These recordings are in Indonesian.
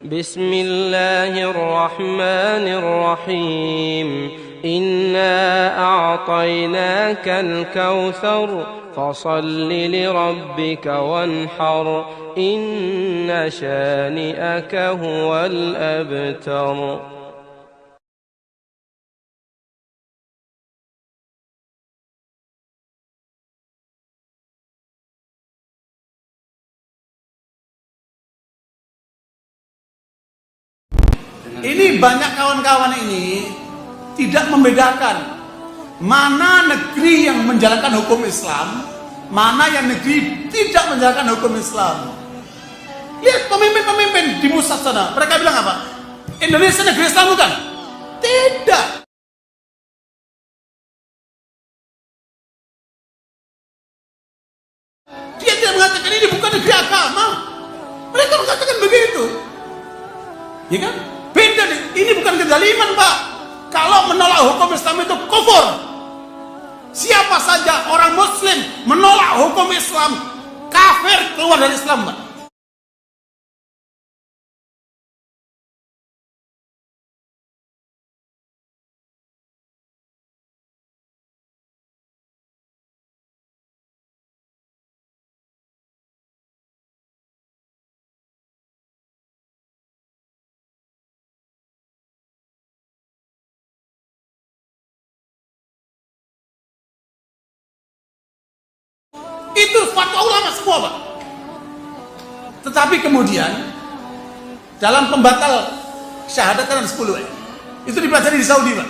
بسم الله الرحمن الرحيم إنا أعطيناك الكوثر فصل لربك وانحر إن شانئك هو الأبتر. Ini banyak kawan-kawan ini tidak membedakan mana negeri yang menjalankan hukum Islam, mana yang negeri tidak menjalankan hukum Islam. Lihat pemimpin-pemimpin di pusat sana, mereka bilang apa? Indonesia negeri Islam bukan? Tidak. Dia tidak mengatakan ini bukan negeri agama. Mereka mengatakan begitu, ya kan? Beda nih, ini bukan kezaliman, Pak. Kalau menolak hukum Islam itu kufur. Siapa saja orang Muslim menolak hukum Islam, kafir, keluar dari Islam, Pak. Itu fatwa ulama semua, Pak. Tetapi kemudian dalam pembatal syahadatan 10 itu dipelajari di Saudi, Pak.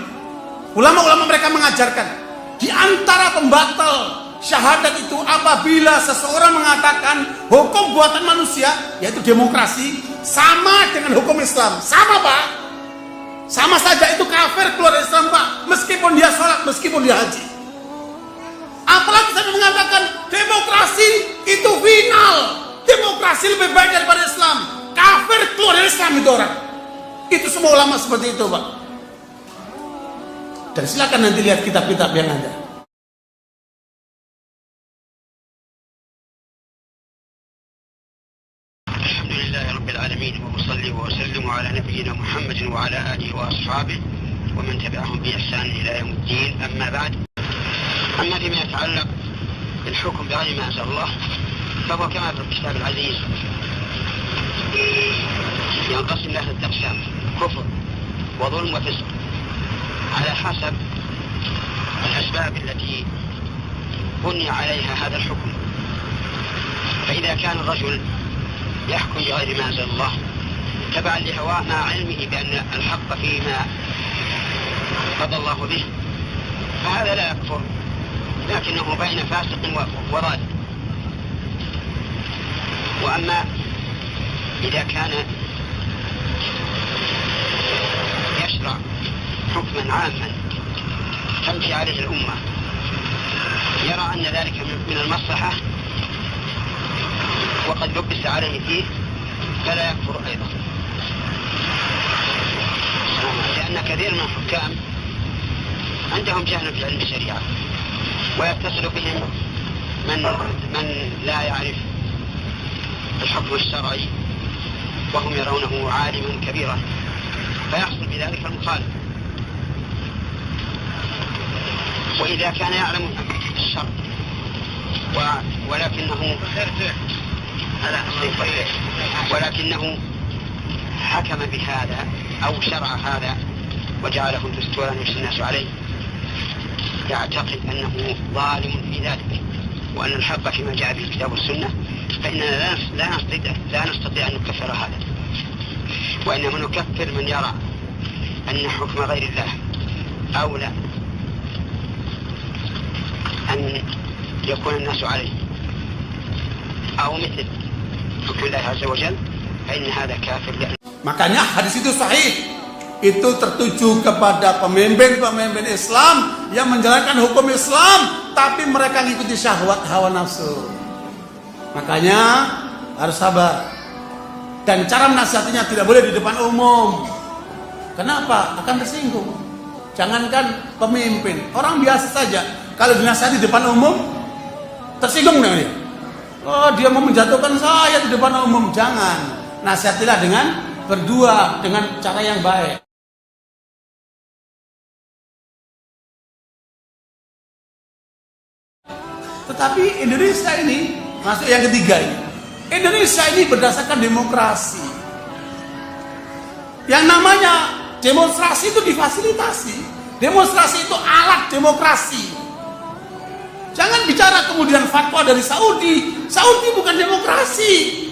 Ulama-ulama mereka mengajarkan di antara pembatal syahadat itu apabila seseorang mengatakan hukum buatan manusia, yaitu demokrasi, sama dengan hukum Islam. Sama, Pak. Sama saja itu kafir, keluar dari Islam, Pak. Meskipun dia sholat, meskipun dia haji. Apalagi saya mengatakan demokrasi itu final, demokrasi lebih baik daripada Islam, kafir, keluar dari Islam itu orang. Itu semua ulama seperti itu, Pak. Dan silakan nanti lihat kitab-kitab yang ada. Alhamdulillahirrabbilalamin wa usalli wa usallimu ala nabiyyina Muhammadin wa ala alihi wa ashabihi wa man tabi'ahum bi ihsan ila yaumiddin. Amma ba'd. أما فيما يتعلق بالحكم بغير ما أنزل الله فهو كما في الكتاب العزيز ينقسم له الأقسام كفر وظلم وفسق على حسب الأسباب التي بني عليها هذا الحكم. فإذا كان الرجل يحكم بغير ما أنزل الله تبعا لهواه مع علمه بأن الحق فيما قضى الله به فهذا لا يكفر، لكنه بين فاسق وضال. وأما إذا كان يشرع حكما عاما تمشي عليه الأمة يرى أن ذلك من المصلحة وقد لبس عليه فيه فلا يكفر أيضا، لأن كثير من الحكام عندهم جهل في علم الشريعة ويتصل بهم من لا يعرف الحكم الشرعي وهم يرونه عالما كبيرا فيحصل بذلك المخالف. وإذا كان يعلم الشرع ولكنه حكم بهذا أو شرع هذا وجعله دستورا يمشي الناس عليه يعتقد أنه ظالم في ذلك وأن الحق فيما جاء به الكتاب والسنة فإننا لا نستطيع أن نكفر هذا، وإنما نكفر من يرى أن حكم غير الله أولى أن يكون الناس عليه أو مثل حكم الله عز وجل فإن هذا كافر. Makanya hadis itu sahih. Itu tertuju kepada pemimpin-pemimpin Islam yang menjalankan hukum Islam tapi mereka mengikuti syahwat hawa nafsu. Makanya harus sabar. Dan cara menasihatinya tidak boleh di depan umum. Kenapa? Akan tersinggung. Jangankan pemimpin, orang biasa saja kalau dinasihati di depan umum tersinggung dengan dia. Oh, dia mau menjatuhkan saya di depan umum. Jangan. Nasihatilah dengan berdua dengan cara yang baik. Tetapi Indonesia ini masuk yang ketiga ini. Indonesia ini berdasarkan demokrasi. Yang namanya demonstrasi itu difasilitasi. Demonstrasi itu alat demokrasi. Jangan bicara kemudian fatwa dari Saudi. Saudi bukan demokrasi.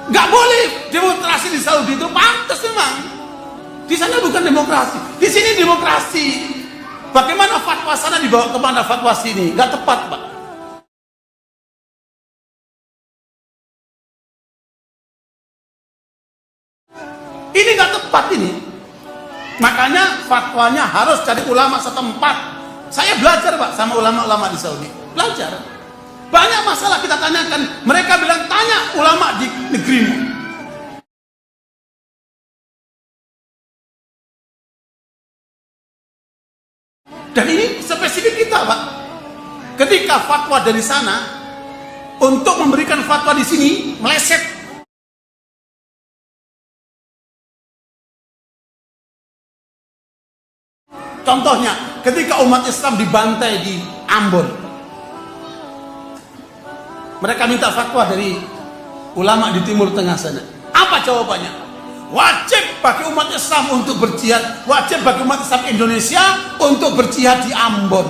Nggak boleh demonstrasi di Saudi, itu pantas memang. Di sana bukan demokrasi, di sini demokrasi. Bagaimana fatwa sana dibawa kemana fatwa sini? Nggak tepat, Pak. Ini nggak tepat ini. Makanya fatwanya harus dari ulama setempat. Saya belajar, Pak, sama ulama-ulama di Saudi. Belajar. Banyak masalah kita tanyakan. Mereka bilang, tanya ulama di negerimu. Dan ini spesifik kita, Pak. Ketika fatwa dari sana, untuk memberikan fatwa di sini, meleset. Contohnya, ketika umat Islam dibantai di Ambon, mereka minta fatwa dari ulama di Timur Tengah sana. Apa jawabannya? Wajib bagi umat Islam untuk berjihad, wajib bagi umat Islam Indonesia untuk berjihad di Ambon.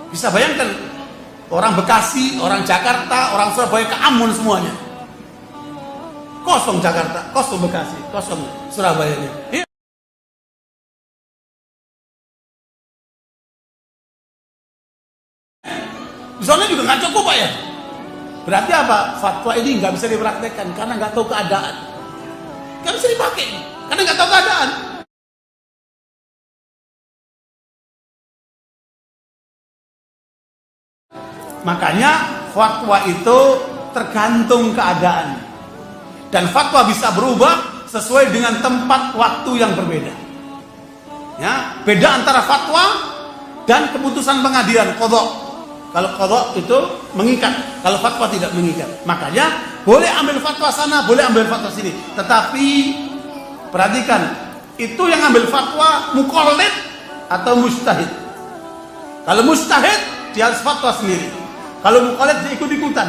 Bisa bayangkan, orang Bekasi, orang Jakarta, orang Surabaya ke Ambon semuanya. Kosong Jakarta, kosong Bekasi, kosong Surabaya. Di sana juga nggak cukup, Pak, ya. Berarti apa? Fatwa ini nggak bisa dipraktekkan karena nggak tahu keadaan. Nggak bisa dipakai karena nggak tahu keadaan. Makanya fatwa itu tergantung keadaan, dan fatwa bisa berubah sesuai dengan tempat waktu yang berbeda. Ya, beda antara fatwa dan keputusan pengadilan qadha. Kalau qadha itu mengikat, kalau fatwa tidak mengikat. Makanya boleh ambil fatwa sana, boleh ambil fatwa sini. Tetapi perhatikan, itu yang ambil fatwa muqallid atau mujtahid. Kalau mujtahid dia harus fatwa sendiri. Kalau muqallid dia ikut-ikutan.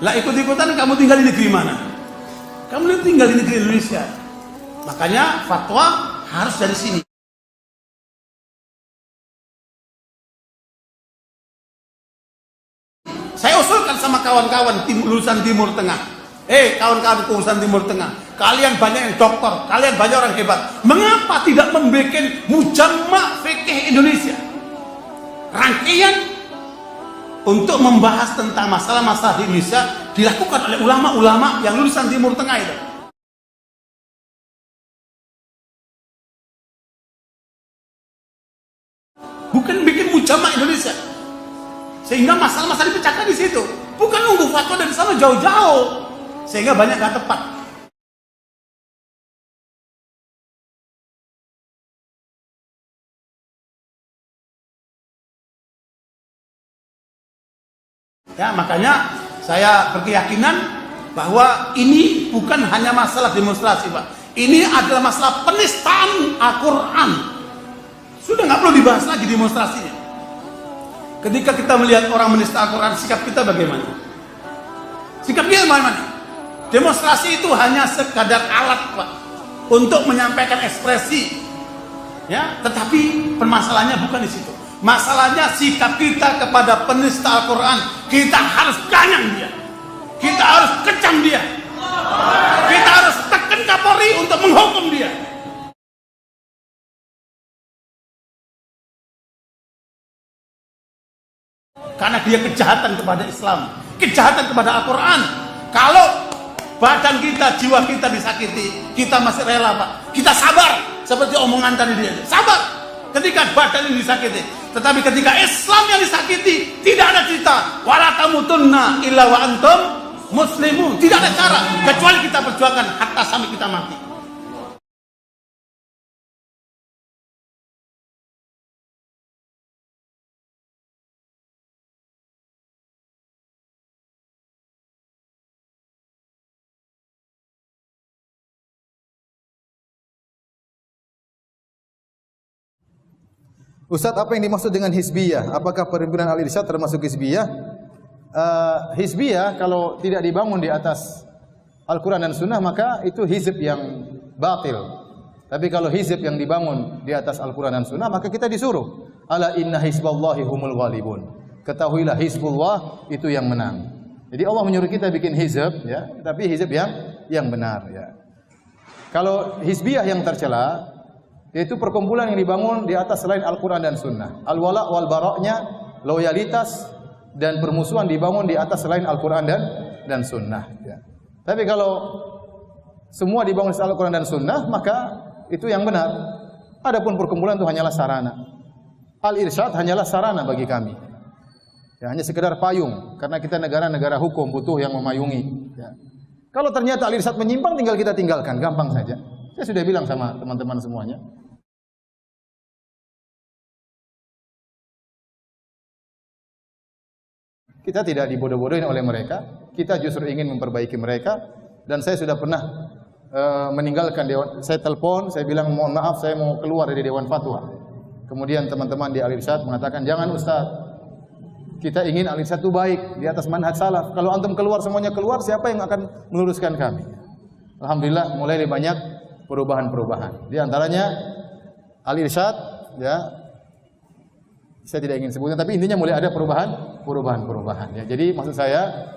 Lah ikut-ikutan kamu tinggal di negeri mana? Kamu tinggal di negeri Indonesia. Makanya fatwa harus dari sini. Saya usulkan sama kawan-kawan lulusan Timur Tengah. Kawan-kawan lulusan Timur Tengah, kalian banyak yang doktor, kalian banyak orang hebat. Mengapa tidak membuat mujamma fikih Indonesia? Rangkaian untuk membahas tentang masalah-masalah di Indonesia dilakukan oleh ulama-ulama yang lulusan Timur Tengah itu. Bukan bikin mujamma Indonesia. Sehingga masalah-masalah dipecahkan di situ. Bukan nunggu fatwa dari sana jauh-jauh. Sehingga banyak gak tepat. Ya, makanya saya berkeyakinan bahwa ini bukan hanya masalah demonstrasi, Pak. Ini adalah masalah penistaan Al-Quran. Sudah gak perlu dibahas lagi demonstrasinya. Ketika kita melihat orang menista Al-Quran, sikap kita bagaimana? Sikap kita bagaimana? Demonstrasi itu hanya sekadar alat, Pak, untuk menyampaikan ekspresi. Ya, tetapi permasalahannya bukan di situ. Masalahnya sikap kita kepada penista Al-Quran. Kita harus ganyang dia. Kita harus kecam dia. Kita harus tekan Kapolri untuk menghukum dia. Karena dia kejahatan kepada Islam, kejahatan kepada Al-Quran. Kalau badan kita, jiwa kita disakiti, kita masih rela, Pak. Kita sabar, seperti omongan tadi dia. Sabar ketika badan ini disakiti. Tetapi ketika Islam yang disakiti, tidak ada cerita wala tamutunna illa wa antum muslimun. Tidak ada cara kecuali kita perjuangkan hatta sampai kita mati. Ustaz, apa yang dimaksud dengan hizbiyah? Apakah perhimpunan Al-Irsyad termasuk hizbiyah? Hizbiyah kalau tidak dibangun di atas Al-Quran dan Sunnah maka itu hizb yang batil. Tapi kalau hizb yang dibangun di atas Al-Quran dan Sunnah maka kita disuruh. Ala inna hizballahi humul ghalibun. Ketahuilah hizbullah itu yang menang. Jadi Allah menyuruh kita bikin hizb, ya, tapi hizb yang benar. Ya. Kalau hizbiyah yang tercela, yaitu perkumpulan yang dibangun di atas selain Al-Quran dan Sunnah. Al-wala wal bara'nya, loyalitas dan permusuhan dibangun di atas selain Al-Quran dan Sunnah. Ya. Tapi kalau semua dibangun di atas Al-Quran dan Sunnah, maka itu yang benar. Adapun perkumpulan itu hanyalah sarana. Al-Irsyad hanyalah sarana bagi kami. Ya, hanya sekedar payung, karena kita negara hukum, butuh yang memayungi. Ya. Kalau ternyata Al-Irsyad menyimpang, tinggal kita tinggalkan, gampang saja. Saya sudah bilang sama teman-teman semuanya. Kita tidak dibodoh-bodohin oleh mereka, kita justru ingin memperbaiki mereka. Dan saya sudah pernah meninggalkan dewan. Saya telepon, saya bilang mohon maaf, saya mau keluar dari Dewan Fatwa. Kemudian teman-teman di Al-Irsyad mengatakan, jangan Ustaz, kita ingin Al-Irsyad itu baik di atas manhaj salaf. Kalau antum keluar semuanya keluar, siapa yang akan meluruskan kami? Alhamdulillah mulai banyak perubahan-perubahan. Di antaranya Al-Irsyad, ya, saya tidak ingin sebutkan, tapi intinya mulai ada perubahan. Ya. Jadi maksud saya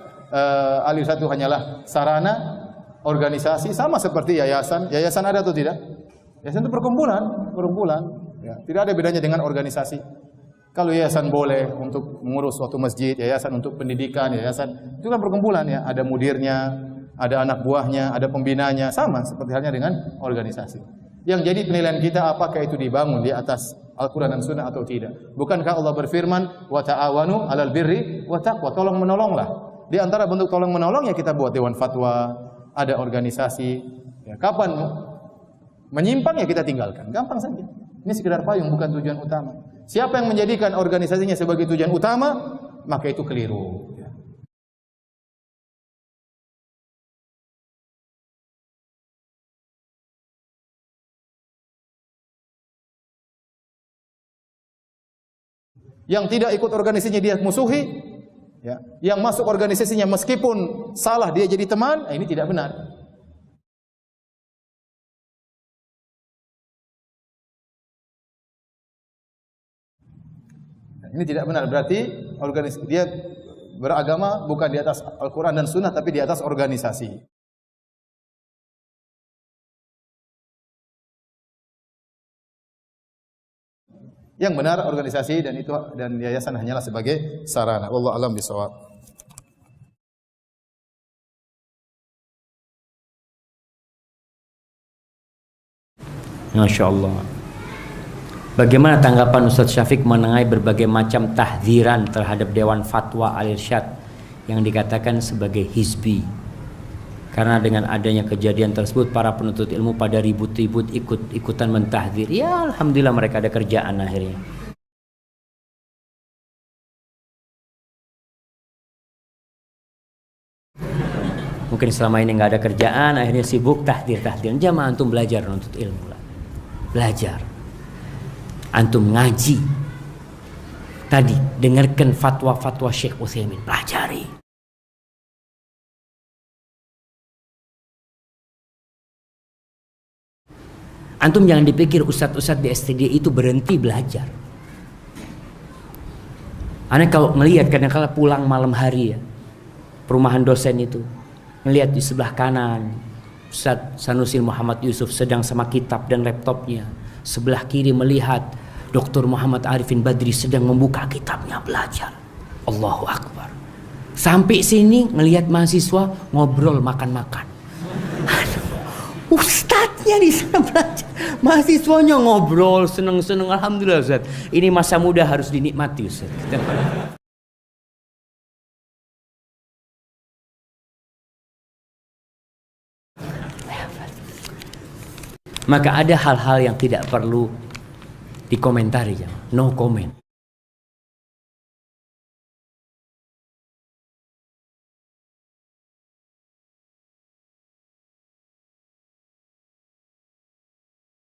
Al-Irsyad itu hanyalah sarana organisasi, sama seperti yayasan. Yayasan ada atau tidak? Yayasan itu perkumpulan. Ya. Tidak ada bedanya dengan organisasi. Kalau yayasan boleh untuk mengurus suatu masjid, yayasan untuk pendidikan, yayasan itu kan perkumpulan ya. Ada mudirnya, ada anak buahnya, ada pembinanya, sama seperti halnya dengan organisasi. Yang jadi penilaian kita apakah itu dibangun di atas Al-Quran dan Sunnah atau tidak. Bukankah Allah berfirman, wa ta'awanu 'alal birri wa taqwa, tolong menolonglah. Di antara bentuk tolong menolong ya kita buat dewan fatwa, ada organisasi. Ya, kapan menyimpang ya kita tinggalkan, gampang saja. Ini sekedar payung, bukan tujuan utama. Siapa yang menjadikan organisasinya sebagai tujuan utama, maka itu keliru. Ya. Yang tidak ikut organisasinya dia musuhi, ya. Yang masuk organisasinya meskipun salah dia jadi teman, ini tidak benar. Ini tidak benar, berarti organisasi dia beragama bukan di atas Al-Quran dan Sunnah, tapi di atas organisasi. Yang benar organisasi dan yayasan hanyalah sebagai sarana. Wallahu a'lam bishawab. Masya Allah. Bagaimana tanggapan Ustaz Syafiq mengenai berbagai macam tahdziran terhadap Dewan Fatwa Al-Irsyad yang dikatakan sebagai hizbi? Karena dengan adanya kejadian tersebut para penuntut ilmu pada ribut-ribut ikut-ikutan mentahdzir. Ya alhamdulillah mereka ada kerjaan akhirnya. Mungkin selama ini nggak ada kerjaan, akhirnya sibuk tahdzir-tahdzir. Jamaah antum belajar menuntut ilmu lah. Belajar. Antum ngaji. Tadi dengarkan fatwa-fatwa Syekh Utsaimin, pelajari. Antum jangan dipikir ustadz-ustadz di STD itu berhenti belajar. Aneh kalau ngelihat kadang-kala pulang malam hari ya, perumahan dosen itu, ngelihat di sebelah kanan Ustadz Sanusi Muhammad Yusuf sedang sama kitab dan laptopnya. Sebelah kiri melihat Dr. Muhammad Arifin Badri sedang membuka kitabnya belajar. Allahu Akbar. Sampai sini ngelihat mahasiswa ngobrol makan-makan. Ustadznya di sana belajar, mahasiswanya ngobrol seneng-seneng. Alhamdulillah Ustaz. Ini masa muda harus dinikmati Ustaz. Maka ada hal-hal yang tidak perlu dikomentari, no comment.